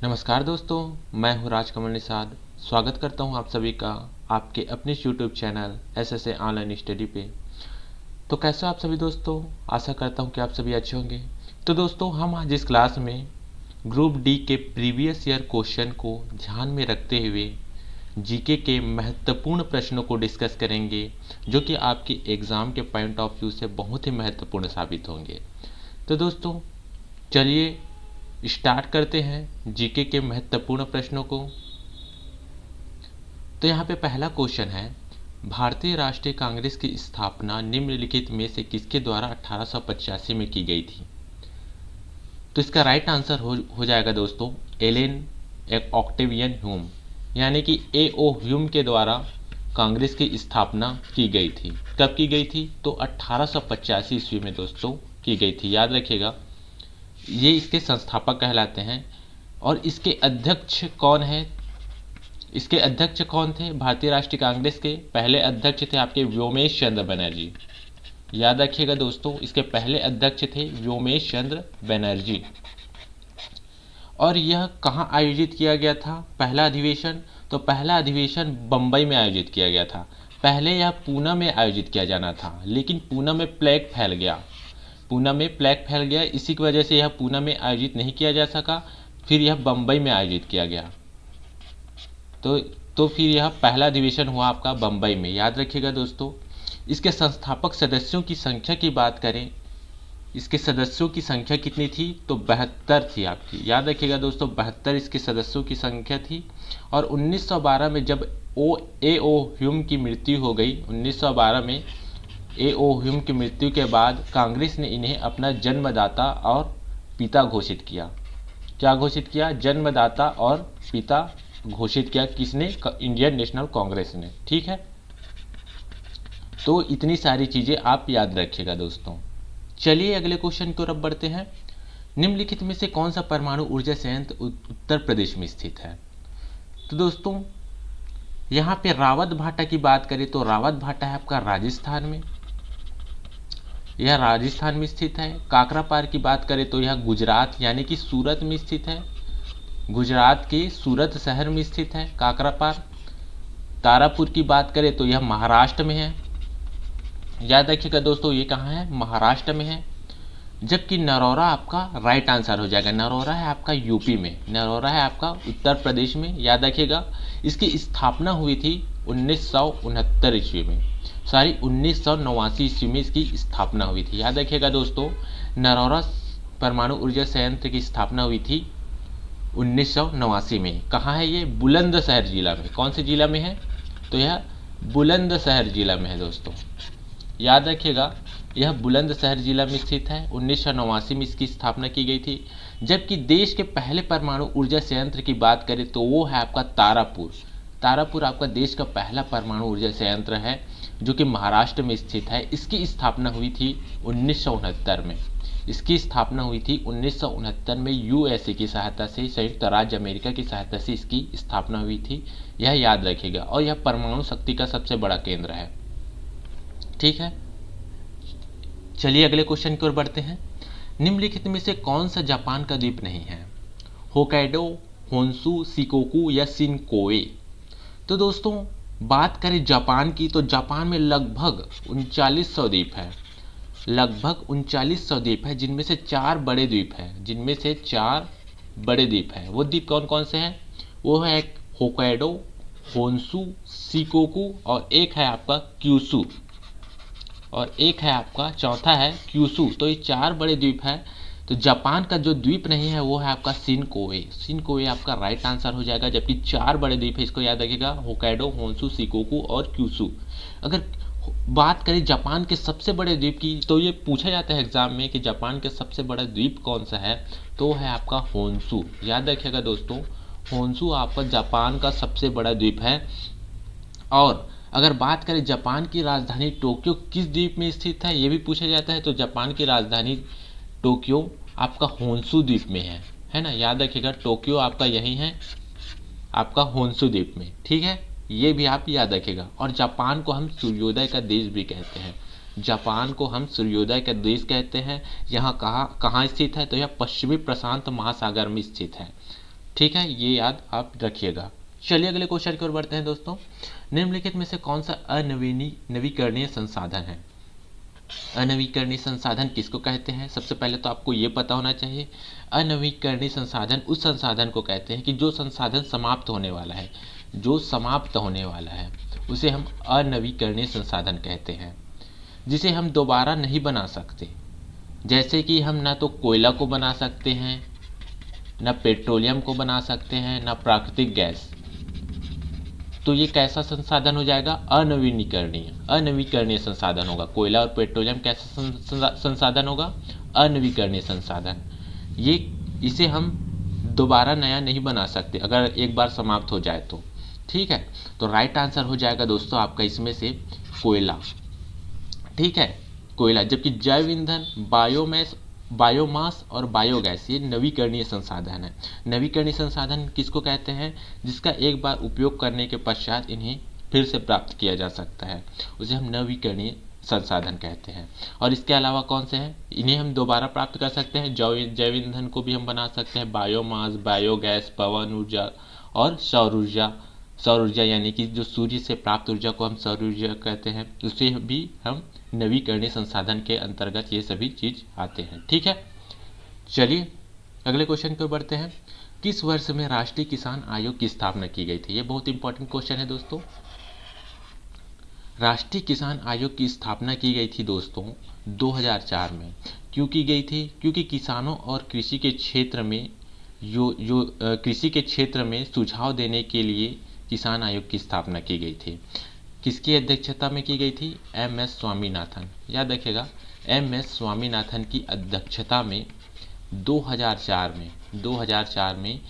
नमस्कार दोस्तों, मैं हूं राजकमल निषाद। स्वागत करता हूं आप सभी का आपके अपने YouTube channel SSA online study पे। तो कैसे हो आप सभी दोस्तों? आशा करता हूं कि आप सभी अच्छे होंगे। तो दोस्तों, हम आज इस क्लास में ग्रुप डी के प्रीवियस ईयर क्वेश्चन को ध्यान में रखते हुए जीके के महत्वपूर्ण प्रश्नों को डिस्कस करेंगे, जो कि आपके एग्ज़ाम के पॉइंट ऑफ व्यू से बहुत ही महत्वपूर्ण साबित होंगे। तो दोस्तों, चलिए स्टार्ट करते हैं जीके के महत्वपूर्ण प्रश्नों को। तो यहाँ पे पहला क्वेश्चन है, भारतीय राष्ट्रीय कांग्रेस की स्थापना निम्नलिखित में से किसके द्वारा 1885 में की गई थी? तो इसका राइट आंसर हो जाएगा दोस्तों एलेन ऑक्टेवियन ह्यूम, यानी कि A.O. ह्यूम के द्वारा कांग्रेस की स्थापना की गई थी। कब की गई थी? तो 1885 ईस्वी में दोस्तों की गई थी। याद रखिएगा, ये इसके संस्थापक कहलाते हैं। और इसके अध्यक्ष कौन है? इसके अध्यक्ष कौन थे? भारतीय राष्ट्रीय कांग्रेस के पहले अध्यक्ष थे आपके व्योमेश चंद्र बनर्जी। याद रखिएगा दोस्तों, इसके पहले अध्यक्ष थे व्योमेश चंद्र बनर्जी। और यह कहाँ आयोजित किया गया था पहला अधिवेशन? तो पहला अधिवेशन बम्बई में आयोजित किया गया था। पहले यह पूना में आयोजित किया जाना था, लेकिन पूना में प्लेग फैल गया। इसी की वजह से यह पूना में आयोजित नहीं किया जा सका। फिर यह बम्बई में आयोजित किया गया। तो फिर यह पहला अधिवेशन हुआ आपका बम्बई में। याद रखिएगा दोस्तों, इसके संस्थापक सदस्यों की संख्या की बात करें, इसके सदस्यों की संख्या कितनी थी? तो 72 थी आपकी। याद रखिएगा दोस्तों, 72 इसके सदस्यों की संख्या थी। और 1912 में जब A.O. ह्यूम की मृत्यु हो गई, 1912 में A.O. ह्यूम की मृत्यु के बाद कांग्रेस ने इन्हें अपना जन्मदाता और पिता घोषित किया। क्या घोषित किया? जन्मदाता और पिता घोषित किया। किसने? इंडियन नेशनल कांग्रेस ने। ठीक है, तो इतनी सारी चीजें आप याद रखिएगा दोस्तों। चलिए अगले क्वेश्चन की ओर बढ़ते हैं। निम्नलिखित में से कौन सा परमाणु ऊर्जा संयंत्र उत्तर प्रदेश में स्थित है? तो दोस्तों, यहाँ पे रावत भाटा की बात करें तो रावत भाटा है आपका राजस्थान में, यह राजस्थान में स्थित है। काकरापार की बात करें तो यह गुजरात यानी कि सूरत में स्थित है, गुजरात के सूरत शहर में स्थित है काकरापार। तारापुर की बात करें तो यह महाराष्ट्र में है। याद रखिएगा दोस्तों, ये कहाँ है? महाराष्ट्र में है। जबकि नरौरा आपका राइट आंसर हो जाएगा। नरौरा है आपका यूपी में, नरौरा है आपका उत्तर प्रदेश में। याद रखिएगा, इसकी स्थापना हुई थी 1969 ईस्वी में, 1989 ईस्वी में इसकी स्थापना हुई थी। याद रखिएगा दोस्तों, नरौरा परमाणु ऊर्जा संयंत्र की स्थापना हुई थी 1989 में। कहाँ है ये? बुलंदशहर जिला में। कौन से जिला में है? तो यह बुलंदशहर जिला में है दोस्तों। याद रखिएगा, यह बुलंदशहर जिला में स्थित है। 1989 में इसकी स्थापना की गई थी। जबकि देश के पहले परमाणु ऊर्जा संयंत्र की बात करें तो वो है आपका तारापुर। तारापुर आपका देश का पहला परमाणु ऊर्जा संयंत्र है, जो कि महाराष्ट्र में स्थित है। इसकी स्थापना हुई थी 1969 में। इसकी स्थापना हुई थी 1969 में USA की सहायता से, संयुक्त राज्य अमेरिका की सहायता से इसकी स्थापना हुई थी। यह याद रखिएगा। और यह परमाणु शक्ति का सबसे बड़ा केंद्र है। ठीक है, चलिए अगले क्वेश्चन की ओर बढ़ते हैं। निम्नलिखित में से कौन सा जापान का द्वीप नहीं है? होकाइडो, होन्शु, शिकोकू या शिनकोए? तो दोस्तों, बात करें जापान की तो जापान में लगभग 3900 द्वीप है। लगभग 3900 द्वीप है, जिनमें से 4 बड़े द्वीप है। वो द्वीप कौन कौन से हैं? वो है एक होकाइडो, होन्शु, शिकोकू और एक है आपका क्यूशू, और एक है आपका चौथा है क्यूशू। तो ये 4 बड़े द्वीप है। तो जापान का जो द्वीप नहीं है वो है आपका शिनकोए। शिनकोए आपका राइट आंसर हो जाएगा। जबकि 4 बड़े द्वीप है, इसको याद रखिएगा, होकाइडो, होन्शु, शिकोकू और क्यूशू। अगर बात करें जापान के सबसे बड़े द्वीप की, तो ये पूछा जाता है एग्जाम में कि जापान के सबसे बड़ा द्वीप कौन सा है? तो है आपका होन्शु। याद रखिएगा दोस्तों, होन्शु आपका जापान का सबसे बड़ा द्वीप है। और अगर बात करें जापान की राजधानी टोक्यो किस द्वीप में स्थित है, ये भी पूछा जाता है। तो जापान की राजधानी टोक्यो आपका होन्शु द्वीप में है ना। याद रखिएगा, टोक्यो आपका यही है, आपका होन्शु द्वीप में। ठीक है, ये भी आप याद रखिएगा। और जापान को हम सूर्योदय का देश भी कहते हैं। जापान को हम सूर्योदय का देश कहते हैं। यहाँ कहाँ स्थित है? तो यह पश्चिमी प्रशांत महासागर में स्थित है। ठीक है, ये याद आप रखिएगा। चलिए अगले क्वेश्चन की ओर बढ़ते हैं दोस्तों। निम्नलिखित में से कौन सा नवीकरणीय संसाधन है? अनवीकरणीय संसाधन किसको कहते हैं? सबसे पहले तो आपको ये पता होना चाहिए, अनवीकरणीय संसाधन उस संसाधन को कहते हैं कि जो संसाधन समाप्त होने वाला है, जो समाप्त होने वाला है उसे हम अनवीकरणीय संसाधन कहते हैं, जिसे हम दोबारा नहीं बना सकते। जैसे कि हम ना तो कोयला को बना सकते हैं, ना पेट्रोलियम को बना सकते हैं, ना प्राकृतिक गैस। तो ये कैसा संसाधन हो जाएगा? अनवीकरणीय संसाधन होगा। कोयला और पेट्रोलियम कैसा संसाधन होगा? अनवीकरणीय संसाधन। ये इसे हम दोबारा नया नहीं बना सकते अगर एक बार समाप्त हो जाए तो। ठीक है, तो राइट आंसर हो जाएगा दोस्तों आपका इसमें से कोयला। ठीक है, कोयला। जबकि जैव ईंधन, बायोमास और बायोगैस ये नवीकरणीय संसाधन है। नवीकरणीय संसाधन किसको कहते हैं? जिसका एक बार उपयोग करने के पश्चात इन्हें फिर से प्राप्त किया जा सकता है, उसे हम नवीकरणीय संसाधन कहते हैं। और इसके अलावा कौन से हैं? इन्हें हम दोबारा प्राप्त कर सकते हैं, जैव ईंधन को भी हम बना सकते हैं, बायोमास, बायोगैस, पवन ऊर्जा और सौर ऊर्जा। सौर ऊर्जा यानी कि जो सूर्य से प्राप्त ऊर्जा को हम सौर ऊर्जा कहते हैं, उसे भी हम नवीकरणीय संसाधन के अंतर्गत ये सभी चीज आते हैं। ठीक है, चलिए अगले क्वेश्चन की ओर बढ़ते हैं। किस वर्ष में राष्ट्रीय किसान आयोग की स्थापना की गई थी? ये बहुत इंपॉर्टेंट क्वेश्चन है दोस्तों। राष्ट्रीय किसान आयोग की स्थापना की गई थी दोस्तों 2004 में। क्यों की गई थी? क्योंकि किसानों और कृषि के क्षेत्र में कृषि के क्षेत्र में सुझाव देने के लिए किसान आयोग की स्थापना की गई थी। किसकी अध्यक्षता में की गई थी? एम.एस. स्वामीनाथन। याद रखिएगा, एम.एस. स्वामीनाथन की अध्यक्षता में 2004 में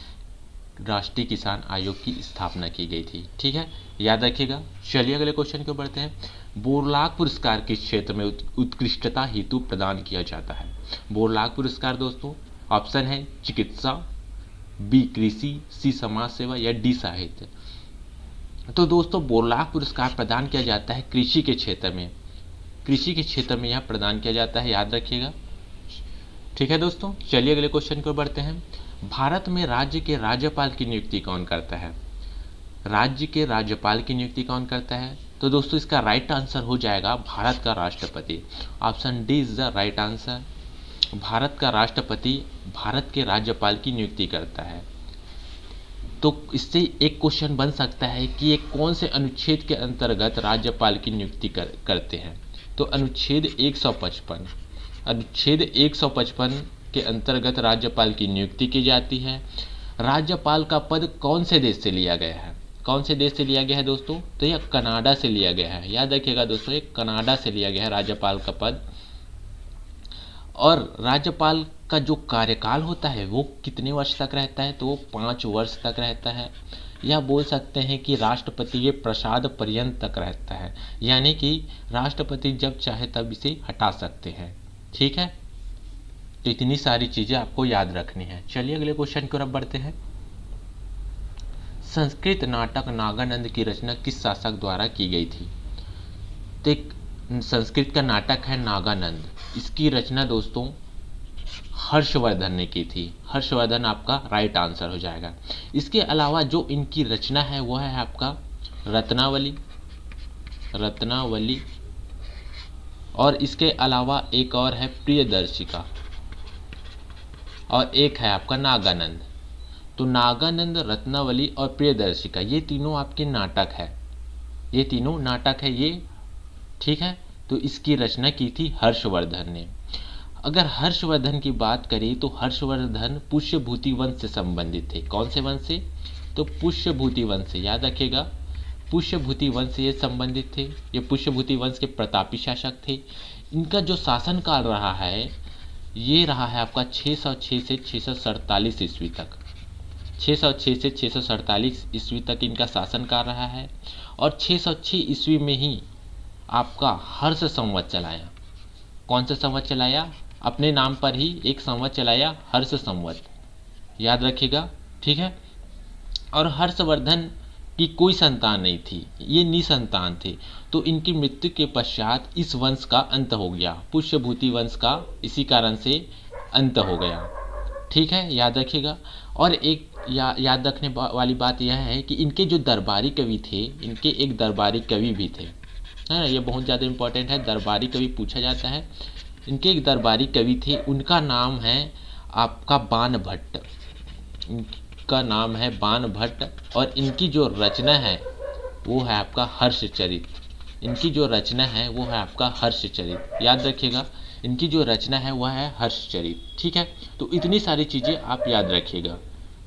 राष्ट्रीय किसान आयोग की स्थापना की गई थी। ठीक है, याद रखिएगा। चलिए अगले क्वेश्चन को बढ़ते हैं। बोरलाग पुरस्कार किस क्षेत्र में उत्कृष्टता हेतु प्रदान किया जाता है? बोरलाग पुरस्कार दोस्तों ऑप्शन है चिकित्सा, बी कृषि, सी समाज सेवा या डी साहित्य। तो दोस्तों बोरलाग पुरस्कार प्रदान किया जाता है कृषि के क्षेत्र में। कृषि के क्षेत्र में यह प्रदान किया जाता है, याद रखिएगा। ठीक है दोस्तों, चलिए अगले क्वेश्चन को बढ़ते हैं। भारत में राज्य के राज्यपाल की नियुक्ति कौन करता है? राज्य के राज्यपाल की नियुक्ति कौन करता है? तो दोस्तों इसका राइट आंसर हो जाएगा भारत का राष्ट्रपति। Option D is the right answer. Bharat का राष्ट्रपति भारत के राज्यपाल की नियुक्ति करता है। तो इससे एक क्वेश्चन बन सकता है कि ये कौन से अनुच्छेद के अंतर्गत राज्यपाल की नियुक्ति करते हैं? तो अनुच्छेद 155 के अंतर्गत राज्यपाल की नियुक्ति की जाती है। राज्यपाल का पद कौन से देश से लिया गया है? कौन से देश से लिया गया है दोस्तों? तो यह कनाडा से लिया गया है। याद रखिएगा दोस्तों, ये कनाडा से लिया गया है राज्यपाल का पद। और राज्यपाल का जो कार्यकाल होता है वो कितने वर्ष तक रहता है? तो वो 5 वर्ष तक रहता है। या बोल सकते हैं कि राष्ट्रपति ये प्रसाद पर्यंत तक रहता है, यानी कि राष्ट्रपति जब चाहे तब इसे हटा सकते हैं। ठीक है, तो इतनी सारी चीजें आपको याद रखनी है। चलिए अगले क्वेश्चन की ओर बढ़ते हैं। संस्कृत नाटक नागानंद की रचना किस शासक द्वारा की गई थी? तो एक संस्कृत का नाटक है नागानंद, इसकी रचना दोस्तों हर्षवर्धन ने की थी। हर्षवर्धन आपका राइट आंसर हो जाएगा। इसके अलावा जो इनकी रचना है वह है आपका रत्नावली, और इसके अलावा एक और है प्रियदर्शिका, और एक है आपका नागानंद। तो नागानंद, रत्नावली और प्रियदर्शिका ये तीनों आपके नाटक है, ये तीनों नाटक है ये। ठीक है, तो इसकी रचना की थी हर्षवर्धन ने। अगर हर्षवर्धन की बात करें तो हर्षवर्धन पुष्यभूति वंश से संबंधित थे। कौन से वंश से? तो पुष्यभूति वंश से। याद रखिएगा, पुष्यभूति वंश से ये संबंधित थे। ये पुष्यभूति वंश के प्रतापी शासक थे। इनका जो शासनकाल रहा है ये रहा है आपका 606 से 647 ईस्वी तक। 606 से 647 ईस्वी तक इनका शासनकाल रहा है। और 606 ईस्वी में ही आपका हर्ष संवत चलाया। कौन सा संवत चलाया? अपने नाम पर ही एक संवत चलाया, हर्ष संवत। याद रखिएगा, ठीक है। और हर्षवर्धन की कोई संतान नहीं थी, ये निसंतान थे। तो इनकी मृत्यु के पश्चात इस वंश का अंत हो गया, पुष्यभूति वंश का इसी कारण से अंत हो गया। ठीक है, याद रखिएगा। और एक याद रखने वाली बात यह है कि इनके जो दरबारी कवि थे, इनके एक दरबारी कवि भी थे, है ना, ये बहुत ज़्यादा इम्पोर्टेंट है, दरबारी कवि पूछा जाता है। इनके एक दरबारी कवि थे, उनका नाम है आपका बाण भट्ट, इनका नाम है बाण भट्ट। और इनकी जो रचना है वो है आपका हर्षचरित, इनकी जो रचना है वो है आपका हर्षचरित, याद रखिएगा, इनकी जो रचना है वह है हर्षचरित। ठीक है, तो इतनी सारी चीज़ें आप याद रखिएगा।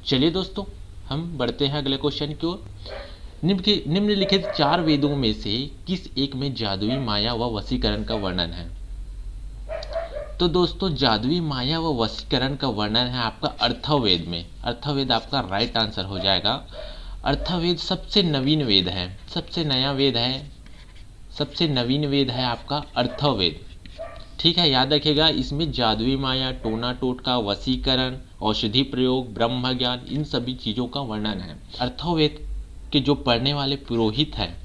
चलिए दोस्तों, हम बढ़ते हैं अगले क्वेश्चन की ओर। निम्नलिखित 4 वेदों में से किस एक में जादुई माया व वशीकरण का वर्णन है? तो दोस्तों, जादुई माया व वशीकरण का वर्णन है आपका अथर्ववेद में। अथर्ववेद आपका राइट आंसर हो जाएगा। अथर्ववेद सबसे नवीन वेद है, सबसे नया वेद है, सबसे नवीन वेद है आपका अथर्ववेद। ठीक है, याद रखिएगा, इसमें जादुई माया, टोना टोटका, वशीकरण, औषधि प्रयोग, ब्रह्म ज्ञान, इन सभी चीज़ों का वर्णन है। अथर्ववेद के जो पढ़ने वाले पुरोहित हैं,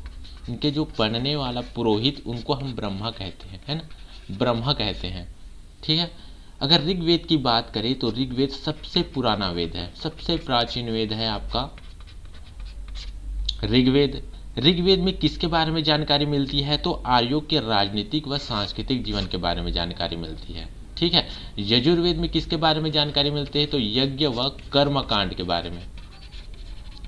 इनके जो पढ़ने वाला पुरोहित, उनको हम ब्रह्मा कहते हैं, है ना, ब्रह्मा कहते हैं। ठीक है, अगर ऋग्वेद की बात करें तो ऋग्वेद सबसे पुराना वेद है, सबसे प्राचीन वेद है आपका ऋग्वेद। ऋग्वेद में किसके बारे में जानकारी मिलती है? तो आर्यों के राजनीतिक व सांस्कृतिक जीवन के बारे में जानकारी मिलती है। ठीक है, यजुर्वेद में किसके बारे में जानकारी मिलती है? तो यज्ञ व कर्मकांड के बारे में,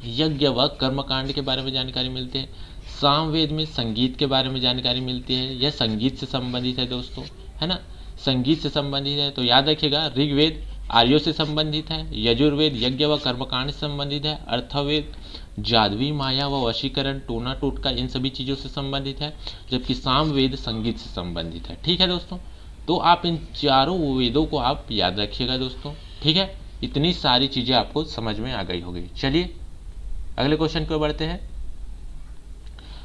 यज्ञ व कर्मकांड के बारे में जानकारी मिलती है। सामवेद में संगीत के बारे में जानकारी मिलती है, यह संगीत से संबंधित है दोस्तों, है ना, संगीत से संबंधित है। तो याद रखिएगा, ऋग्वेद आर्यों से संबंधित है, यजुर्वेद यज्ञ व कर्मकांड से संबंधित है, अथर्ववेद जादुई माया व वशीकरण, टोना टोटका, इन सभी चीज़ों से संबंधित है, जबकि सामवेद संगीत से संबंधित है। ठीक है दोस्तों, तो आप इन चारों वेदों को आप याद रखिएगा दोस्तों। ठीक है, इतनी सारी चीज़ें आपको समझ में आ गई होगी। चलिए अगले क्वेश्चन को बढ़ते हैं।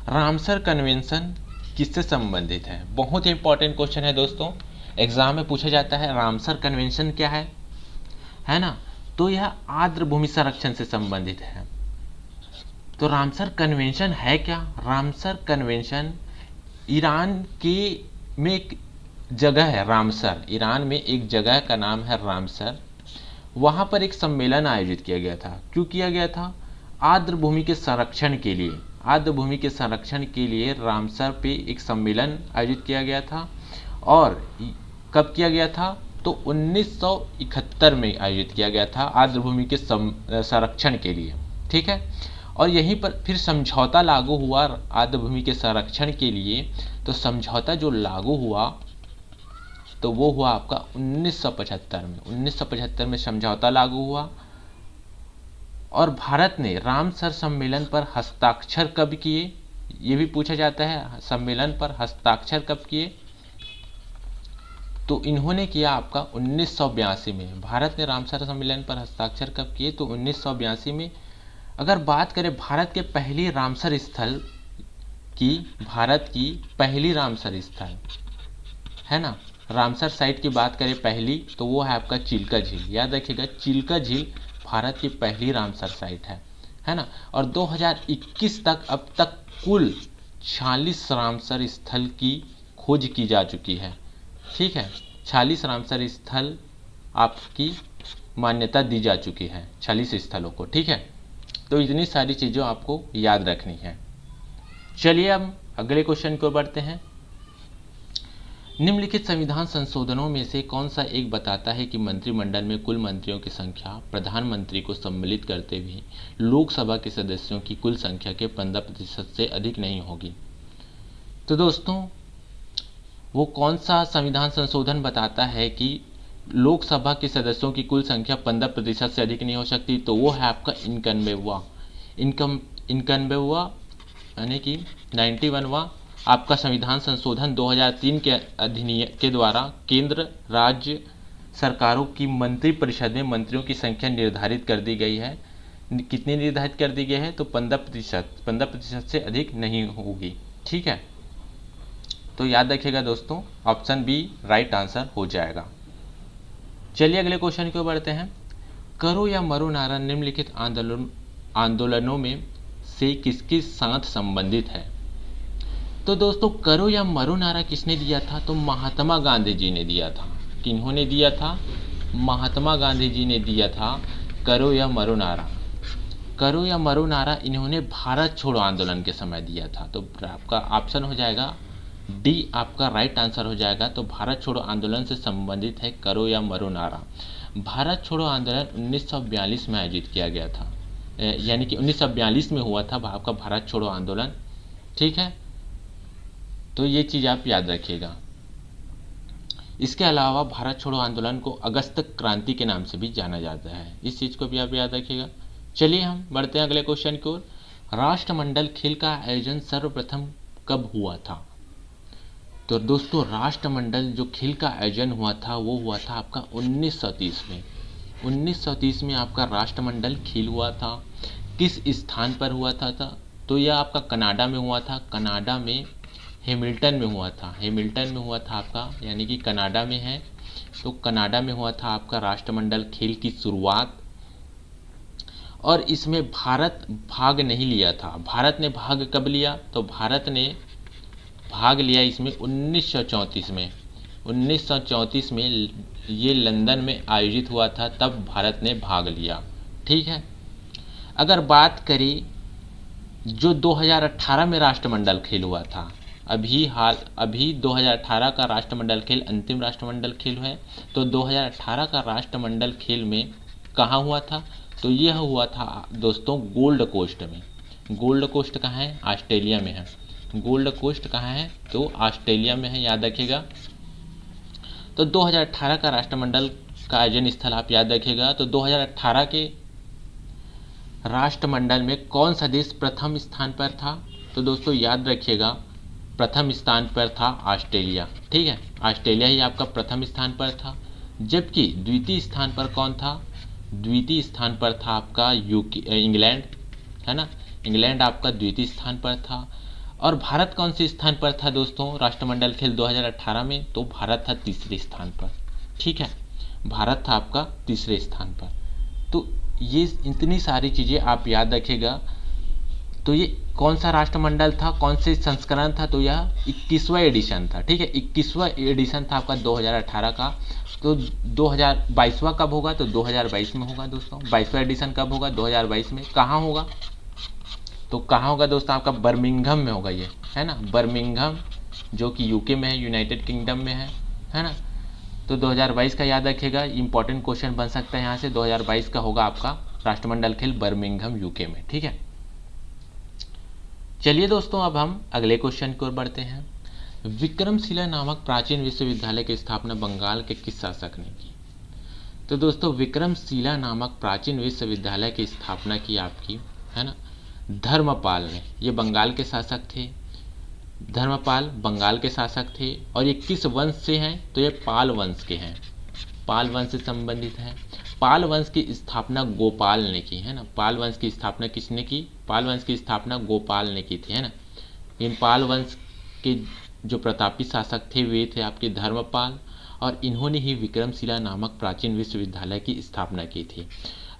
रामसर कन्वेंशन किससे संबंधित है? बहुत ही इंपॉर्टेंट क्वेश्चन है दोस्तों, एग्जाम में पूछा जाता है। रामसर कन्वेंशन क्या है ना, तो यह आर्द्र भूमि संरक्षण से संबंधित है। तो रामसर कन्वेंशन है क्या? रामसर कन्वेंशन ईरान के में एक जगह है, रामसर, ईरान में एक जगह का नाम है रामसर। वहाँ पर एक सम्मेलन आयोजित किया गया था। क्यों किया गया था? आर्द्र भूमि के संरक्षण के लिए, आर्द्र भूमि के संरक्षण के लिए रामसर पे एक सम्मेलन आयोजित किया गया था। और कब किया गया था? तो 1971 में आयोजित किया गया था आर्द्र भूमि के संरक्षण के लिए। ठीक है, और यहीं पर फिर समझौता लागू हुआ आर्द्र भूमि के संरक्षण के लिए। तो समझौता जो लागू हुआ तो वो हुआ आपका 1975 में। 1975 में समझौता लागू हुआ। और भारत ने रामसर सम्मेलन पर हस्ताक्षर कब किए? ये भी पूछा जाता है, सम्मेलन पर हस्ताक्षर कब किए? तो इन्होंने किया आपका 1982 में। भारत ने रामसर सम्मेलन पर हस्ताक्षर कब किए? तो 1982 में। अगर बात करें भारत के पहली रामसर स्थल की, भारत की पहली रामसर स्थल, है ना, रामसर साइट की बात करें पहली, तो वो है आपका चिल्का झील। याद रखिएगा, चिल्का झील भारत की पहली रामसर साइट है ना। और 2021 तक अब तक कुल 46 रामसर स्थल की खोज की जा चुकी है। ठीक है, 46 रामसर स्थल आपकी मान्यता दी जा चुकी है, 46 स्थलों को। ठीक है, तो इतनी सारी चीज़ें आपको याद रखनी है। चलिए अब अगले क्वेश्चन को बढ़ते हैं। निम्नलिखित संविधान संशोधनों में से कौन सा एक बताता है कि मंत्रिमंडल में कुल मंत्रियों की संख्या प्रधानमंत्री को सम्मिलित करते हुए लोकसभा के सदस्यों की कुल संख्या के 15% से अधिक नहीं होगी? तो दोस्तों, वो कौन सा संविधान संशोधन बताता है कि लोकसभा के सदस्यों की कुल संख्या 15% से अधिक नहीं हो सकती? तो वो है आपका 91वां यानी कि 91वां आपका संविधान संशोधन 2003 के अधिनियम के द्वारा केंद्र राज्य सरकारों की मंत्रिपरिषद में मंत्रियों की संख्या निर्धारित कर दी गई है। कितनी निर्धारित कर दी गई है? तो 15% से अधिक नहीं होगी। ठीक है, तो याद रखिएगा दोस्तों, ऑप्शन बी राइट आंसर हो जाएगा। चलिए अगले क्वेश्चन की ओर बढ़ते हैं। करो या मरो नारा निम्नलिखित आंदोलनों में से किसके साथ संबंधित है? तो दोस्तों, करो या मरो नारा किसने दिया था? तो महात्मा गांधी जी ने दिया था। किन्होंने दिया था? महात्मा गांधी जी ने दिया था करो या मरो नारा। करो या मरो नारा इन्होंने भारत छोड़ो आंदोलन के समय दिया था। तो आपका ऑप्शन हो जाएगा डी, आपका राइट आंसर हो जाएगा। तो भारत छोड़ो आंदोलन से संबंधित है करो या मरो नारा। भारत छोड़ो आंदोलन 1942 में आयोजित किया गया था, यानी कि 1942 में हुआ था आपका भारत छोड़ो आंदोलन। ठीक है, तो ये चीज़ आप याद रखिएगा। इसके अलावा भारत छोड़ो आंदोलन को अगस्त क्रांति के नाम से भी जाना जाता है, इस चीज़ को भी आप याद रखिएगा। चलिए हम बढ़ते हैं अगले क्वेश्चन की ओर। राष्ट्रमंडल खेल का आयोजन सर्वप्रथम कब हुआ था? तो दोस्तों राष्ट्रमंडल जो खेल का आयोजन हुआ था वो हुआ था आपका 1930 में। 1930 में आपका राष्ट्रमंडल खेल हुआ था। किस स्थान पर हुआ था? तो यह आपका कनाडा में हुआ था। कनाडा में हैमिल्टन में हुआ था। हैमिल्टन में हुआ था आपका, यानी कि कनाडा में है, तो कनाडा में हुआ था आपका राष्ट्रमंडल खेल की शुरुआत। और इसमें भारत भाग नहीं लिया था। भारत ने भाग कब लिया? तो भारत ने भाग लिया इसमें 1934 में। 1934 में ये लंदन में आयोजित हुआ था, तब भारत ने भाग लिया। ठीक है, अगर बात करें जो 2018 में राष्ट्रमंडल खेल हुआ था, अभी 2018 का राष्ट्रमंडल खेल अंतिम राष्ट्रमंडल खेल है। तो 2018 का राष्ट्रमंडल खेल में कहाँ हुआ था? तो यह हुआ था दोस्तों गोल्ड कोस्ट में। गोल्ड कोस्ट कहाँ है? ऑस्ट्रेलिया में है। गोल्ड कोस्ट कहाँ है? तो ऑस्ट्रेलिया में है, याद रखिएगा। तो 2018 का राष्ट्रमंडल का आयोजन स्थल आप याद रखिएगा। तो 2018 के राष्ट्रमंडल में कौन सा देश प्रथम स्थान पर था? तो दोस्तों याद रखिएगा, प्रथम स्थान पर था ऑस्ट्रेलिया। ठीक है, ऑस्ट्रेलिया ही आपका प्रथम स्थान पर था। जबकि द्वितीय स्थान पर कौन था? द्वितीय स्थान पर था आपका इंग्लैंड, है ना। इंग्लैंड आपका द्वितीय स्थान पर था। और भारत कौन से स्थान पर था दोस्तों राष्ट्रमंडल खेल 2018 में? तो भारत था तीसरे स्थान पर। ठीक है, भारत था आपका तीसरे स्थान पर। तो ये इतनी सारी चीज़ें आप याद रखिएगा। तो ये कौन सा राष्ट्रमंडल था, कौन से संस्करण था? तो यह 21वां एडिशन था। ठीक है, 21वां एडिशन था आपका 2018 का। तो 2022वां कब होगा? तो 2022 में होगा दोस्तों। 22वां एडिशन कब होगा? 2022 में। कहाँ होगा? तो कहाँ होगा दोस्तों? आपका बर्मिंघम में होगा ये, है ना। बर्मिंघम जो कि यूके में है, यूनाइटेड किंगडम में है ना। तो 2022 का याद रखिएगा, इंपॉर्टेंट क्वेश्चन बन सकता है यहाँ से। 2022 का होगा आपका राष्ट्रमंडल खेल बर्मिंघम यूके में। ठीक है, चलिए दोस्तों अब हम अगले क्वेश्चन की ओर बढ़ते हैं। विक्रमशिला नामक प्राचीन विश्वविद्यालय की स्थापना बंगाल के किस शासक ने की? तो दोस्तों विक्रमशिला नामक प्राचीन विश्वविद्यालय की स्थापना की आपकी, है ना, धर्मपाल ने। ये बंगाल के शासक थे। धर्मपाल बंगाल के शासक थे। और ये किस वंश से हैं? तो ये पाल वंश के हैं। पाल वंश से संबंधित है। पाल वंश की स्थापना गोपाल ने की, है ना। पाल वंश की स्थापना किसने की? पाल वंश की स्थापना गोपाल ने की थी, है ना। इन पाल वंश के जो प्रतापी शासक थे वे थे आपके धर्मपाल, और इन्होंने ही विक्रमशिला नामक प्राचीन विश्वविद्यालय की स्थापना की थी।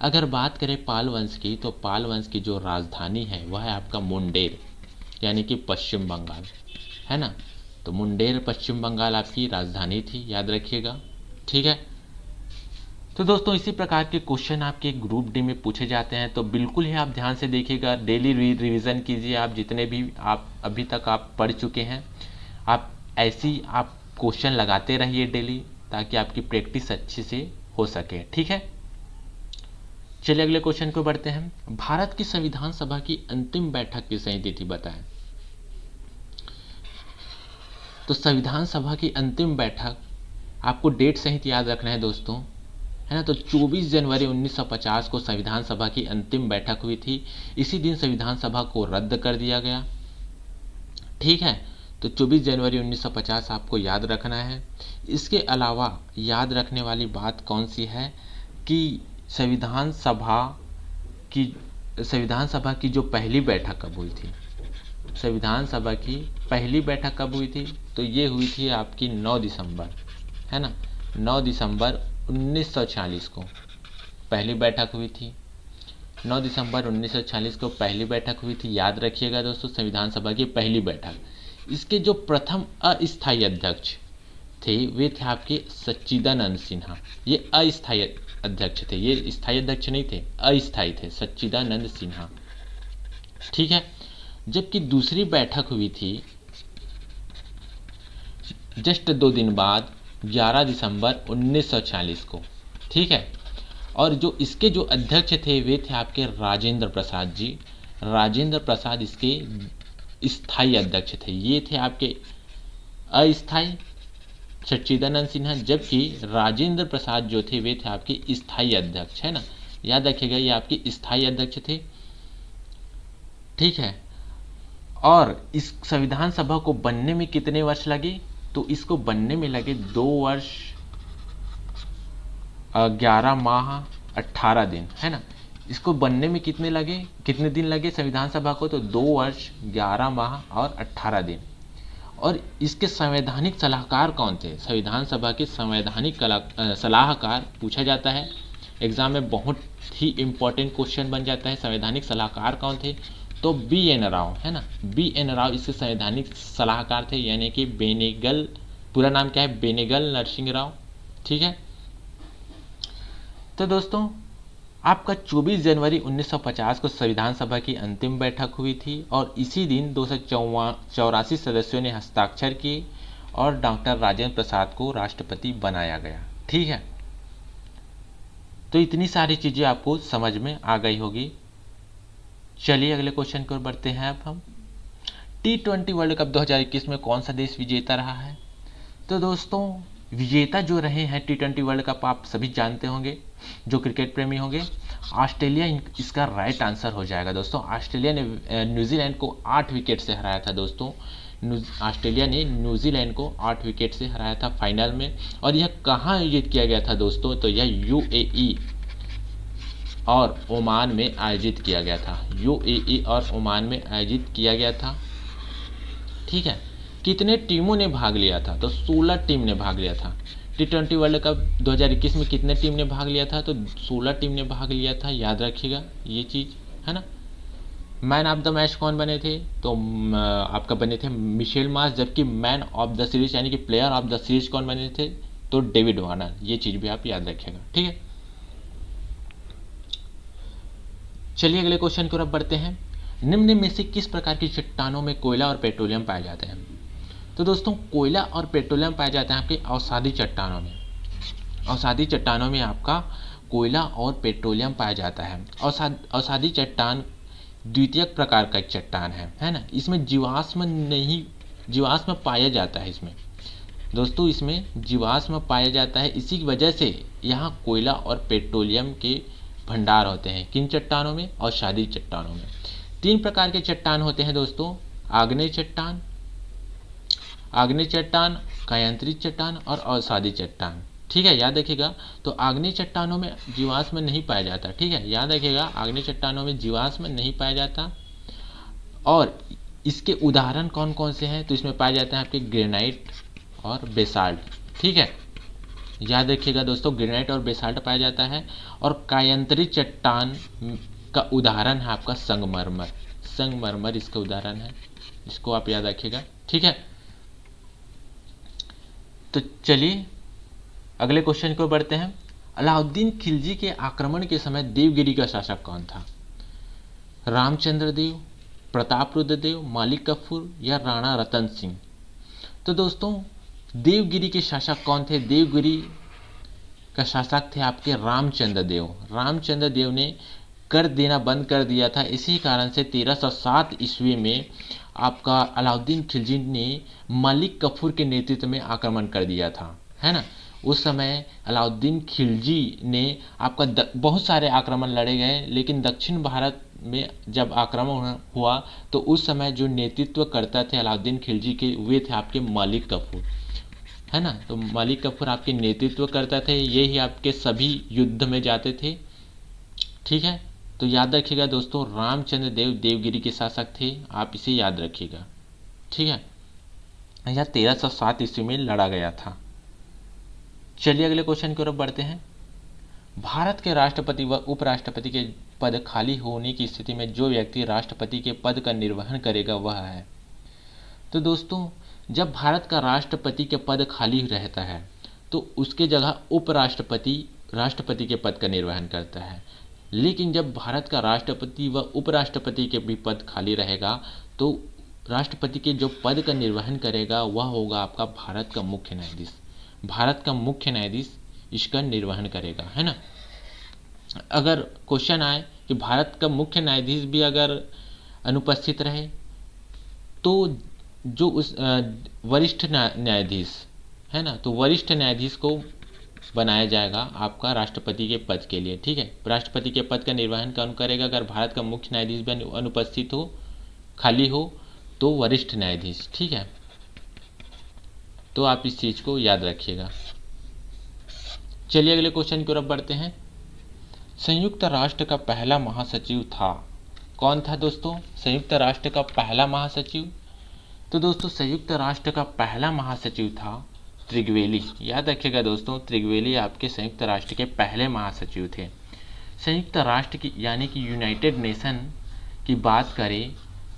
अगर बात करें पाल वंश की, तो पाल वंश की जो राजधानी है वह है आपका मुंडेर, यानी कि पश्चिम बंगाल, है ना। तो मुंडेर पश्चिम बंगाल आपकी राजधानी थी, याद रखिएगा। ठीक है, तो दोस्तों इसी प्रकार के क्वेश्चन आपके ग्रुप डी में पूछे जाते हैं, तो बिल्कुल ही आप ध्यान से देखिएगा। डेली रिवीजन कीजिए आप, जितने भी आप अभी तक आप पढ़ चुके हैं। आप ऐसी आप क्वेश्चन लगाते रहिए डेली, ताकि आपकी प्रैक्टिस अच्छे से हो सके। ठीक है, चलिए अगले क्वेश्चन को बढ़ते हैं। भारत की संविधान सभा की अंतिम बैठक की सही तिथि बताएं। तो संविधान सभा की अंतिम बैठक, आपको डेट सहित याद रखना है दोस्तों, है ना। तो 24 जनवरी 1950 को संविधान सभा की अंतिम बैठक हुई थी। इसी दिन संविधान सभा को रद्द कर दिया गया। ठीक है, तो 24 जनवरी 1950 आपको याद रखना है। इसके अलावा याद रखने वाली बात कौन सी है कि संविधान सभा की जो पहली बैठक कब हुई थी? संविधान सभा की पहली बैठक कब हुई थी? तो ये हुई थी आपकी 9 दिसंबर, है ना। 9 दिसंबर 1946 को पहली बैठक हुई थी। 9 दिसंबर 1946 को पहली बैठक हुई थी, याद रखिएगा दोस्तों, संविधान सभा की पहली बैठक। इसके जो प्रथम अस्थायी अध्यक्ष थे वे थे आपके सच्चिदानंद सिन्हा। ये अस्थायी अध्यक्ष थे, ये स्थायी अध्यक्ष नहीं थे, अस्थायी थे, सच्चिदानंद सिन्हा। ठीक है। जबकि दूसरी बैठक हुई थी जस्ट 2 दिन बाद 11 दिसंबर 1946 को। ठीक है। और जो इसके जो अध्यक्ष थे वे थे आपके राजेंद्र प्रसाद जी। राजेंद्र प्रसाद इसके स्थायी अध्यक्ष थे, ये थे आपके अस्थायी सच्चिदानंद सिन्हा, जबकि राजेंद्र प्रसाद जो थे वे थे आपके स्थायी अध्यक्ष, है ना। याद रखिएगा ये आपके स्थायी अध्यक्ष थे। ठीक है। और इस संविधान सभा को बनने में कितने वर्ष लगे? तो इसको बनने में लगे 2 वर्ष 11 माह 18 दिन, है ना। इसको बनने में कितने दिन लगे संविधान सभा को? तो 2 वर्ष 11 माह और 18 दिन। और इसके संवैधानिक सलाहकार कौन थे? संविधान सभा के संवैधानिक सलाहकार पूछा जाता है एग्जाम में, बहुत ही इंपॉर्टेंट क्वेश्चन बन जाता है। संवैधानिक सलाहकार कौन थे? तो बी.एन. राव, है ना। बी.एन. राव इसके संवैधानिक सलाहकार थे, यानी कि बेनेगल, पूरा नाम क्या है? बेनेगल नरसिंह राव। ठीक है। तो दोस्तों आपका 24 जनवरी 1950 को संविधान सभा की अंतिम बैठक हुई थी और इसी दिन 284 सदस्यों ने हस्ताक्षर किए और डॉक्टर राजेंद्र प्रसाद को राष्ट्रपति बनाया गया। ठीक है। तो इतनी सारी चीजें आपको समझ में आ गई होगी। चलिए अगले क्वेश्चन की ओर बढ़ते हैं। अब हम T20 वर्ल्ड कप 2021 में कौन सा देश विजेता रहा है? तो दोस्तों विजेता जो रहे हैं T20 वर्ल्ड कप आप सभी जानते होंगे, जो क्रिकेट प्रेमी होंगे। ऑस्ट्रेलिया इसका राइट आंसर हो जाएगा दोस्तों। ऑस्ट्रेलिया ने न्यूजीलैंड को 8 विकेट से हराया था दोस्तों। ऑस्ट्रेलिया ने न्यूजीलैंड को 8 विकेट से हराया था फाइनल में। और यह कहाँ आयोजित किया गया था दोस्तों? तो यह UAE और ओमान में आयोजित किया गया था। UAE और ओमान में आयोजित किया गया था। ठीक है। कितने टीमों ने भाग लिया था? तो 16 टीम ने भाग लिया था। T20 वर्ल्ड कप 2021 में कितने टीम ने भाग लिया था? तो 16 टीम ने भाग लिया था। याद रखिएगा ये चीज, है ना। मैन ऑफ द मैच कौन बने थे? तो आपका बने थे मिशेल मार्श। जबकि मैन ऑफ द सीरीज यानी कि प्लेयर ऑफ द सीरीज कौन बने थे? तो डेविड वार्नर। ये चीज भी आप याद रखिएगा। ठीक है। चलिए अगले क्वेश्चन की ओर बढ़ते हैं। निम्न में से किस प्रकार की चट्टानों में कोयला और पेट्रोलियम पाए जाते हैं? तो दोस्तों कोयला और पेट्रोलियम पाए जाते हैं आपके अवसादी चट्टानों में। अवसादी चट्टानों में आपका कोयला और पेट्रोलियम पाया जाता है। अवसादी चट्टान द्वितीयक प्रकार का एक चट्टान है ना। इसमें जीवाश्म पाया जाता है। इसमें दोस्तों इसमें जीवाश्म पाया जाता है। इसी की वजह से यहाँ कोयला और पेट्रोलियम के भंडार होते हैं। किन चट्टानों में? अवसादी चट्टानों में। 3 प्रकार के चट्टान होते हैं दोस्तों, आग्नेय चट्टान, कायांतरित चट्टान और अवसादी चट्टान। ठीक है, याद रखिएगा। तो आग्नेय चट्टानों में जीवाश्म नहीं पाया जाता। ठीक है, याद रखिएगा, आग्नेय चट्टानों में जीवाश्म नहीं पाया जाता। और इसके उदाहरण कौन कौन से हैं? तो इसमें पाए जाते हैं आपके ग्रेनाइट और बेसाल्ट। ठीक है, याद रखिएगा दोस्तों, ग्रेनाइट और बेसाल्ट पाया जाता है। और कायांतरित चट्टान का उदाहरण है आपका संगमरमर। संगमरमर इसका उदाहरण है, इसको आप याद रखिएगा। ठीक है, तो चलिए अगले क्वेश्चन को बढ़ते हैं। अलाउद्दीन खिलजी के आक्रमण के समय देवगिरी का शासक कौन था? रामचंद्र देव, प्रतापरुद्र देव, मालिक कफूर या राणा रतन सिंह? तो दोस्तों देवगिरी के शासक कौन थे? देवगिरी का शासक थे आपके रामचंद्र देव। रामचंद्र देव ने कर देना बंद कर दिया था। इसी कारण से 1307 ईस्वी में आपका अलाउद्दीन खिलजी ने मलिक कफूर के नेतृत्व में आक्रमण कर दिया था, है ना। उस समय अलाउद्दीन खिलजी ने आपका बहुत सारे आक्रमण लड़े गए, लेकिन दक्षिण भारत में जब आक्रमण हुआ तो उस समय जो नेतृत्व करता थे अलाउद्दीन खिलजी के, वे थे आपके मलिक कफूर, है ना। तो मलिक कफूर आपके नेतृत्व करता थे, ये ही आपके सभी युद्ध में जाते थे। ठीक है, तो याद रखिएगा दोस्तों, रामचंद्र देव देवगिरी के शासक थे, आप इसे याद रखिएगा। ठीक है, यह 1307 ईस्वी में लड़ा गया था। चलिए अगले क्वेश्चन की ओर बढ़ते हैं। भारत के राष्ट्रपति व उपराष्ट्रपति के पद खाली होने की स्थिति में जो व्यक्ति राष्ट्रपति के पद का निर्वहन करेगा वह है। तो दोस्तों जब भारत का राष्ट्रपति के पद खाली रहता है तो उसके जगह उपराष्ट्रपति राष्ट्रपति के पद का निर्वहन करता है। लेकिन जब भारत का राष्ट्रपति व उपराष्ट्रपति के भी पद खाली रहेगा तो राष्ट्रपति के जो पद का निर्वहन करेगा वह होगा आपका भारत का मुख्य न्यायाधीश। भारत का मुख्य न्यायाधीश इसका निर्वहन करेगा, है ना। अगर क्वेश्चन आए कि भारत का मुख्य न्यायाधीश भी अगर अनुपस्थित रहे तो जो उस वरिष्ठ न्यायाधीश है ना, तो वरिष्ठ न्यायाधीश को बनाया जाएगा आपका राष्ट्रपति के पद के लिए, ठीक है। राष्ट्रपति के पद का निर्वहन कौन करेगा? अगर भारत का मुख्य न्यायाधीश भी अनुपस्थित हो, खाली हो, तो वरिष्ठ न्यायाधीश, ठीक है। तो आप इस चीज को याद रखिएगा। चलिए अगले क्वेश्चन की ओर बढ़ते हैं। संयुक्त राष्ट्र का पहला महासचिव था, कौन था दोस्तों? संयुक्त राष्ट्र का पहला महासचिव, तो दोस्तों संयुक्त राष्ट्र का पहला महासचिव था त्रिगवेली। याद रखिएगा दोस्तों, त्रिगवेली आपके संयुक्त राष्ट्र के पहले महासचिव थे। संयुक्त राष्ट्र की यानी कि यूनाइटेड नेशन की बात करें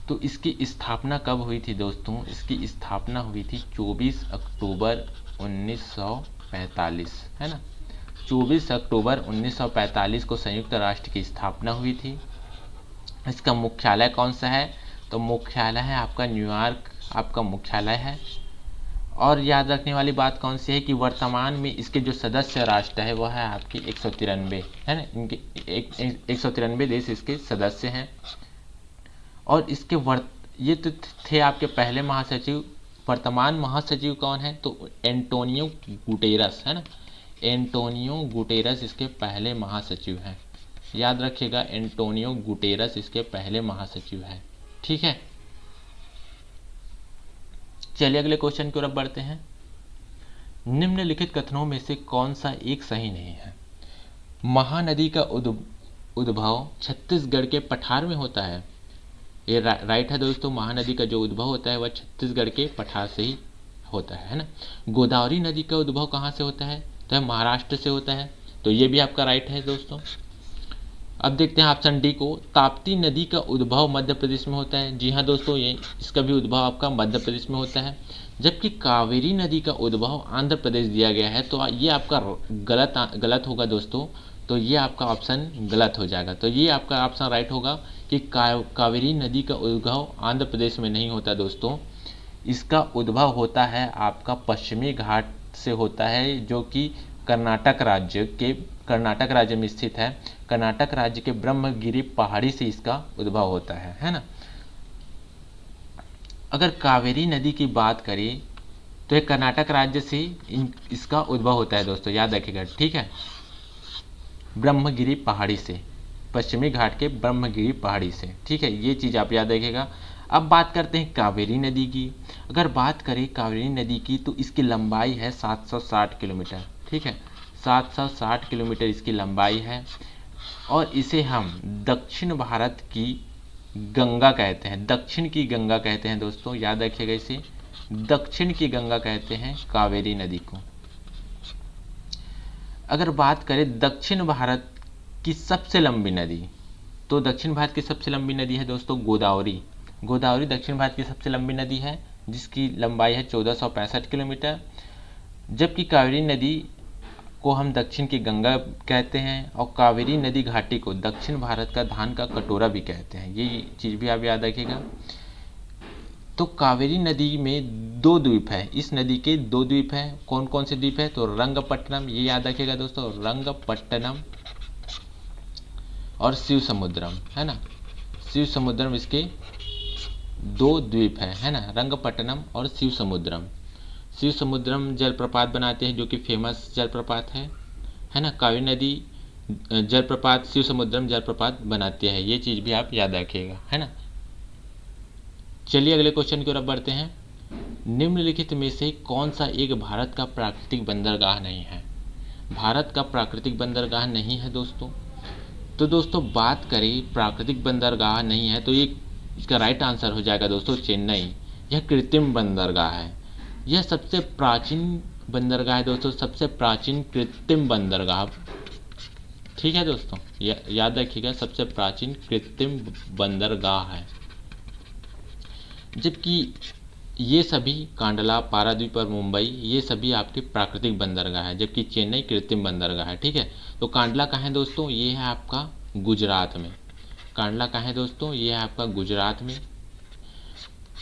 तो इसकी स्थापना कब हुई थी दोस्तों? इसकी स्थापना हुई थी 24 अक्टूबर 1945, है ना। 24 अक्टूबर 1945 को संयुक्त राष्ट्र की स्थापना हुई थी। इसका मुख्यालय कौन सा है? तो मुख्यालय है आपका न्यूयॉर्क, आपका मुख्यालय है। और याद रखने वाली बात कौन सी है कि वर्तमान में इसके जो सदस्य राष्ट्र है वह है आपकी 193, है ना। इनके 193 देश इसके सदस्य हैं। और इसके ये तो थे आपके पहले महासचिव। वर्तमान महासचिव कौन है? तो एंटोनियो गुटेरस, है ना। एंटोनियो गुटेरस इसके पहले महासचिव हैं। याद रखिएगा, एंटोनियो गुटेरस इसके पहले महासचिव हैं, ठीक है। चलिए अगले क्वेश्चन की ओर बढ़ते हैं। निम्नलिखित कथनों में से कौन सा एक सही नहीं है? महानदी का उद्भव छत्तीसगढ़ के पठार में होता है। ये राइट है दोस्तों। महानदी का जो उद्भव होता है वह छत्तीसगढ़ के पठार से ही होता है ना। गोदावरी नदी का उद्भव कहाँ से होता है? तो महाराष्ट्र से होता है, तो ये भी आपका राइट है दोस्तों। अब देखते हैं ऑप्शन डी को। ताप्ती नदी का उद्भव मध्य प्रदेश में होता है। जी हाँ दोस्तों, ये इसका भी उद्भव आपका मध्य प्रदेश में होता है। जबकि कावेरी नदी का उद्भव आंध्र प्रदेश दिया गया है, तो ये आपका गलत होगा दोस्तों। तो ये आपका ऑप्शन गलत हो जाएगा। तो ये आपका ऑप्शन राइट होगा कि कावेरी नदी का उद्भव आंध्र प्रदेश में नहीं होता दोस्तों। इसका उद्भव होता है आपका पश्चिमी घाट से होता है, जो कि कर्नाटक राज्य में स्थित है। कर्नाटक राज्य के ब्रह्मगिरी पहाड़ी से इसका उद्भव होता है ना। अगर कावेरी नदी की बात करें तो ये कर्नाटक राज्य से इसका उद्भव होता है दोस्तों, याद रखिएगा, ठीक है। ब्रह्मगिरी पहाड़ी से, पश्चिमी घाट के ब्रह्मगिरी पहाड़ी से, ठीक है। ये चीज़ आप याद रखिएगा। अब बात करते हैं कावेरी नदी की। अगर बात करें कावेरी नदी की तो इसकी लंबाई है 760 किलोमीटर, ठीक है। 760 किलोमीटर इसकी लंबाई है। और इसे हम दक्षिण भारत की गंगा कहते हैं, दक्षिण की गंगा कहते हैं दोस्तों, याद रखिएगा। इसे दक्षिण की गंगा कहते हैं कावेरी नदी को। अगर बात करें दक्षिण भारत की सबसे लंबी नदी, तो दक्षिण भारत की सबसे लंबी नदी है दोस्तों गोदावरी। गोदावरी दक्षिण भारत की सबसे लंबी नदी है, जिसकी लंबाई है 1465 किलोमीटर। जबकि कावेरी नदी को हम दक्षिण की गंगा कहते हैं और कावेरी नदी घाटी को दक्षिण भारत का धान का कटोरा भी कहते हैं। ये चीज़ भी आप याद रखिएगा। तो कावेरी नदी में 2 द्वीप है। इस नदी के 2 द्वीप हैं। कौन कौन से द्वीप है? तो रंगपट्टनम, ये याद रखिएगा दोस्तों, रंगपट्टनम और शिव समुद्रम, है ना। शिव समुद्रम इसके 2 द्वीप है ना, रंगपट्टनम और शिव समुद्रम। शिव समुद्रम जलप्रपात बनाते हैं, जो कि फेमस जलप्रपात है ना। कावेरी नदी जलप्रपात शिव समुद्रम जलप्रपात बनाते हैं। ये चीज़ भी आप याद रखिएगा, है ना। चलिए अगले क्वेश्चन की ओर बढ़ते हैं। निम्नलिखित में से कौन सा एक भारत का प्राकृतिक बंदरगाह नहीं है? भारत का प्राकृतिक बंदरगाह नहीं है दोस्तों। तो दोस्तों बात करें प्राकृतिक बंदरगाह नहीं है तो ये इसका राइट आंसर हो जाएगा दोस्तों चेन्नई। यह कृत्रिम बंदरगाह है। यह सबसे प्राचीन बंदरगाह है दोस्तों, सबसे प्राचीन कृत्रिम बंदरगाह, ठीक है दोस्तों। याद रखिएगा, सबसे प्राचीन कृत्रिम बंदरगाह है। जबकि ये सभी कांडला, पारादीप और मुंबई ये सभी आपके प्राकृतिक बंदरगाह है, जबकि चेन्नई कृत्रिम बंदरगाह है। ठीक है, तो कांडला कहाँ है दोस्तों, ये है आपका गुजरात में। कांडला कहाँ है दोस्तों, ये है आपका गुजरात में।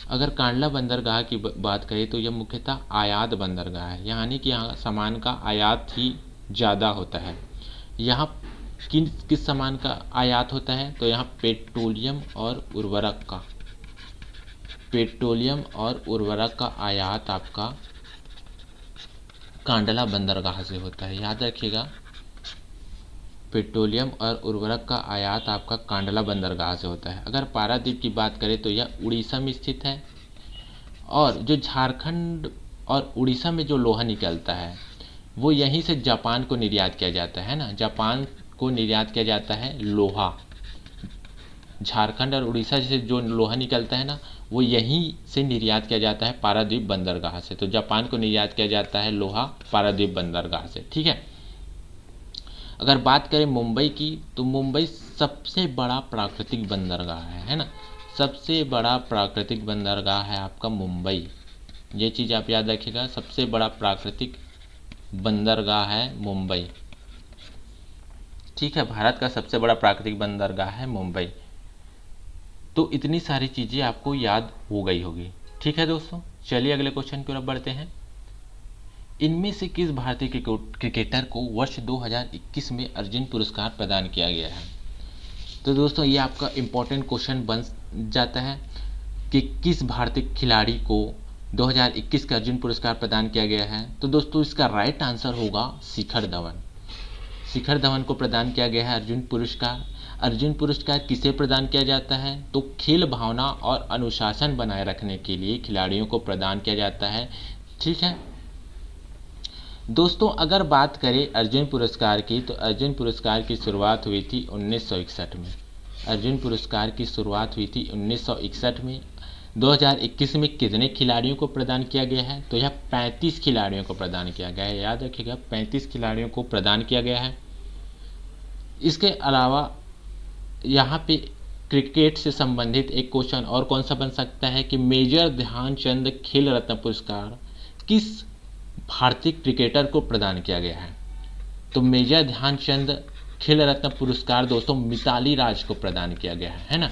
अगर कांडला बंदरगाह की बात करें तो यह मुख्यतः आयात बंदरगाह है, यानी कि यहाँ सामान का आयात ही ज़्यादा होता है। यहाँ किस सामान का आयात होता है, तो यहाँ पेट्रोलियम और उर्वरक का आयात आपका कांडला बंदरगाह से होता है। याद रखिएगा, पेट्रोलियम और उर्वरक का आयात आपका कांडला बंदरगाह से होता है। अगर पारादीप की बात करें तो यह उड़ीसा में स्थित है, और जो झारखंड और उड़ीसा में जो लोहा निकलता है वो यहीं से जापान को निर्यात किया जाता है ना, जापान को निर्यात किया जाता है लोहा। झारखंड और उड़ीसा से जो लोहा निकलता है ना, वो यहीं से निर्यात किया जाता है पारादीप बंदरगाह से। तो जापान को निर्यात किया जाता है लोहा पारादीप बंदरगाह से। ठीक है, अगर बात करें मुंबई की, तो मुंबई सबसे बड़ा प्राकृतिक बंदरगाह है ना, सबसे बड़ा प्राकृतिक बंदरगाह है आपका मुंबई। ये चीज़ आप याद रखिएगा, सबसे बड़ा प्राकृतिक बंदरगाह है मुंबई। ठीक है, भारत का सबसे बड़ा प्राकृतिक बंदरगाह है मुंबई। तो इतनी सारी चीज़ें आपको याद हो गई होगी। ठीक है दोस्तों, चलिए अगले क्वेश्चन की ओर बढ़ते हैं। इनमें से किस भारतीय क्रिकेटर को वर्ष 2021 में अर्जुन पुरस्कार प्रदान किया गया है? तो दोस्तों ये आपका इम्पोर्टेंट क्वेश्चन बन जाता है कि किस भारतीय खिलाड़ी को 2021 का अर्जुन पुरस्कार प्रदान किया गया है। तो दोस्तों इसका राइट आंसर होगा शिखर धवन। शिखर धवन को प्रदान किया गया है अर्जुन पुरस्कार। अर्जुन पुरस्कार किसे प्रदान किया जाता है, तो खेल भावना और अनुशासन बनाए रखने के लिए खिलाड़ियों को प्रदान किया जाता है। ठीक है दोस्तों, अगर बात करें अर्जुन पुरस्कार की, तो अर्जुन पुरस्कार की शुरुआत हुई थी 1961 में। अर्जुन पुरस्कार की शुरुआत हुई थी 1961 में। 2021 में कितने खिलाड़ियों को प्रदान किया गया है, तो यह 35 खिलाड़ियों को प्रदान किया गया है। याद रखिएगा, 35 खिलाड़ियों को प्रदान किया गया है। इसके अलावा यहाँ पे क्रिकेट से संबंधित एक क्वेश्चन और कौन सा बन सकता है कि मेजर ध्यानचंद खेल रत्न पुरस्कार किस भारतीय क्रिकेटर को प्रदान किया गया है? तो मेजर ध्यानचंद खेल रत्न पुरस्कार दोस्तों मिताली राज को प्रदान किया गया है ना।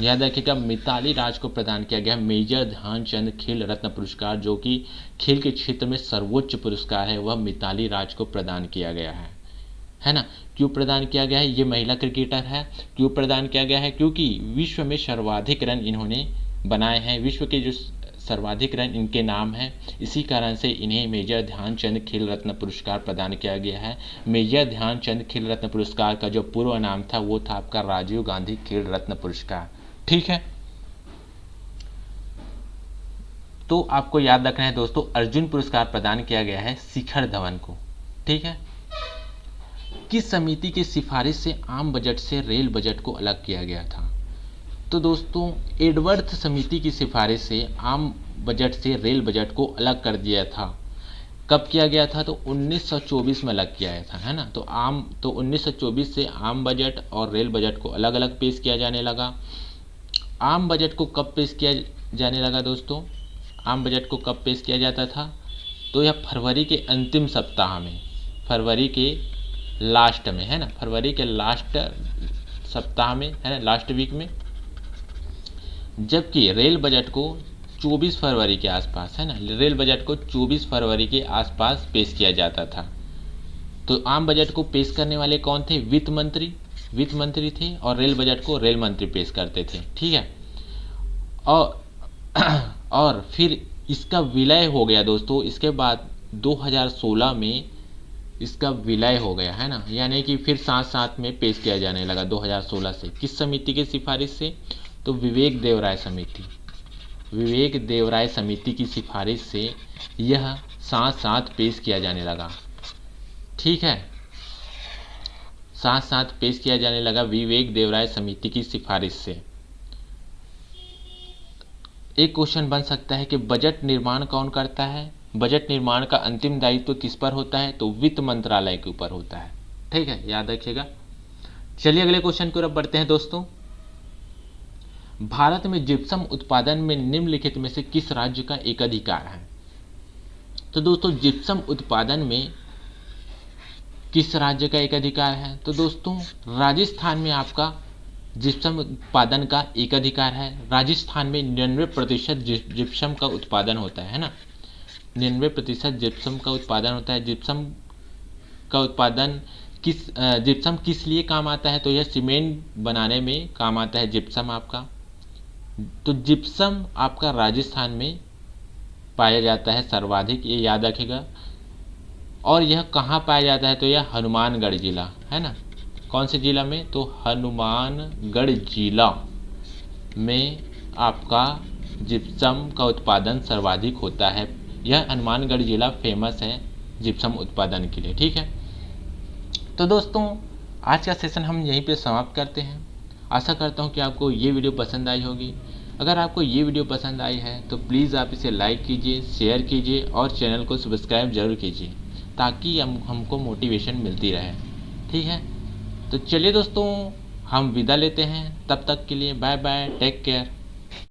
याद रखिएगा, मिताली राज को प्रदान किया गया मेजर ध्यानचंद खेल रत्न पुरस्कार, जो कि खेल के क्षेत्र में सर्वोच्च पुरस्कार है, वह मिताली राज को प्रदान किया गया है ना। क्यों प्रदान किया गया है? ये महिला क्रिकेटर है। क्यों प्रदान किया गया है? क्योंकि विश्व में सर्वाधिक रन इन्होंने बनाए हैं, विश्व के जो सर्वाधिक रन इनके नाम है, इसी कारण से इन्हें मेजर ध्यानचंद खेल रत्न पुरस्कार प्रदान किया गया है। मेजर ध्यानचंद खेल रत्न पुरस्कार का जो पूर्व नाम था वो था आपका राजीव गांधी खेल रत्न पुरस्कार। ठीक है, तो आपको याद रखना है दोस्तों, अर्जुन पुरस्कार प्रदान किया गया है शिखर धवन को। ठीक है, किस समिति की सिफारिश से आम बजट से रेल बजट को अलग किया गया था? तो दोस्तों एडवर्थ समिति की सिफारिश से आम बजट से रेल बजट को अलग कर दिया था। कब किया गया था? तो 1924 में अलग किया था, है ना। तो 1924 से आम बजट और रेल बजट को अलग अलग पेश किया जाने लगा। आम बजट को कब पेश किया जाने लगा दोस्तों? आम बजट को कब पेश किया जाता था? तो यह फरवरी के अंतिम सप्ताह में, फरवरी के लास्ट में, है ना, फरवरी के लास्ट सप्ताह में, है ना, लास्ट वीक में। जबकि रेल बजट को 24 फरवरी के आसपास, है ना, रेल बजट को 24 फरवरी के आसपास पेश किया जाता था। तो आम बजट को पेश करने वाले कौन थे? वित्त मंत्री थे, और रेल बजट को रेल मंत्री पेश करते थे। ठीक है, और फिर इसका विलय हो गया दोस्तों। इसके बाद 2016 में इसका विलय हो गया, है ना, यानी कि फिर साथ साथ में पेश किया जाने लगा 2016 से। किस समिति की सिफारिश से? तो विवेक देवराय समिति की सिफारिश से यह साथ साथ पेश किया जाने लगा। ठीक है, साथ साथ पेश किया जाने लगा विवेक देवराय समिति की सिफारिश से। एक क्वेश्चन बन सकता है कि बजट निर्माण कौन करता है? बजट निर्माण का अंतिम दायित्व किस पर होता है? तो वित्त मंत्रालय के ऊपर होता है। ठीक है, याद रखिएगा। चलिए अगले क्वेश्चन की ओर बढ़ते हैं दोस्तों। भारत में जिप्सम उत्पादन में निम्नलिखित में से किस राज्य का एकाधिकार है? तो दोस्तों जिप्सम उत्पादन में किस राज्य का एकाधिकार है? तो दोस्तों राजस्थान में आपका जिप्सम उत्पादन का एकाधिकार है। राजस्थान में 99% जिप्सम का उत्पादन होता है ना, 99% जिप्सम का उत्पादन होता है। जिप्सम का उत्पादन जिप्सम किस लिए काम आता है? तो यह सीमेंट बनाने में काम आता है जिप्सम आपका। तो जिप्सम आपका राजस्थान में पाया जाता है सर्वाधिक, ये याद रखिएगा। और यह कहाँ पाया जाता है? तो यह हनुमानगढ़ जिला है ना। कौन से जिला में? तो हनुमानगढ़ जिला में आपका जिप्सम का उत्पादन सर्वाधिक होता है। यह हनुमानगढ़ जिला फेमस है जिप्सम उत्पादन के लिए, ठीक है। तो दोस्तों आज का सेशन हम यहीं पे समाप्त करते हैं। आशा करता हूँ कि आपको ये वीडियो पसंद आई होगी। अगर आपको ये वीडियो पसंद आई है तो प्लीज़ आप इसे लाइक कीजिए, शेयर कीजिए और चैनल को सब्सक्राइब जरूर कीजिए, ताकि हमको मोटिवेशन मिलती रहे, ठीक है। तो चलिए दोस्तों हम विदा लेते हैं, तब तक के लिए बाय बाय, टेक केयर।